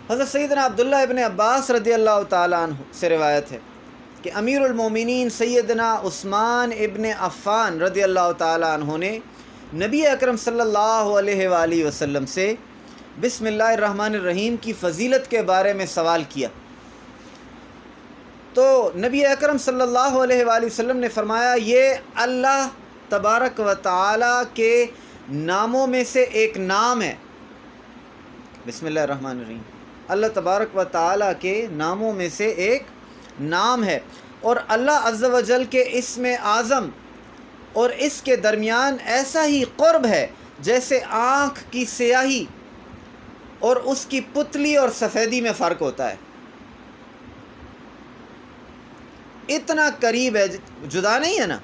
حضرت سیدنا عبداللہ ابن عباس رضی اللہ تعالیٰ عنہ سے روایت ہے کہ امیر المومنین سیدنا عثمان ابن عفان رضی اللہ تعالیٰ عنہ نے نبی اکرم صلی اللہ علیہ وآلہ وسلم سے بسم اللہ الرحمن الرحیم کی فضیلت کے بارے میں سوال کیا، تو نبی اکرم صلی اللہ علیہ وآلہ وسلم نے فرمایا یہ اللہ تبارک و تعالیٰ کے ناموں میں سے ایک نام ہے۔ بسم اللہ الرحمن الرحیم اللہ تبارک و تعالیٰ کے ناموں میں سے ایک نام ہے، اور اللہ عز و جل کے اسم اعظم اور اس کے درمیان ایسا ہی قرب ہے جیسے آنکھ کی سیاہی اور اس کی پتلی اور سفیدی میں فرق ہوتا ہے۔ اتنا قریب ہے، جدا نہیں ہے نا۔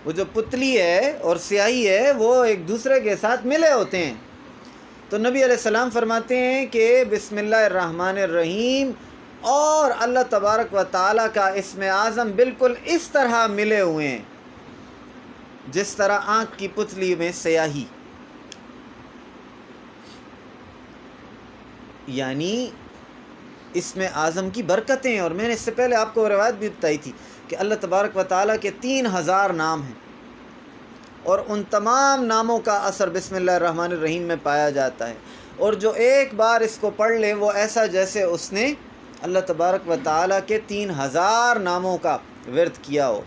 وہ جو پتلی ہے اور سیاہی ہے وہ ایک دوسرے کے ساتھ ملے ہوتے ہیں۔ تو نبی علیہ السلام فرماتے ہیں کہ بسم اللہ الرحمن الرحیم اور اللہ تبارک و تعالیٰ کا اسم اعظم بالکل اس طرح ملے ہوئے ہیں جس طرح آنکھ کی پتلی میں سیاہی، یعنی اسم اعظم کی برکتیں۔ اور میں نے اس سے پہلے آپ کو روایت بھی بتائی تھی کہ اللہ تبارک و تعالیٰ کے 3000 نام ہیں، اور ان تمام ناموں کا اثر بسم اللہ الرحمن الرحیم میں پایا جاتا ہے، اور جو ایک بار اس کو پڑھ لے وہ ایسا جیسے اس نے اللہ تبارک و تعالیٰ کے 3000 ناموں کا ورد کیا ہو۔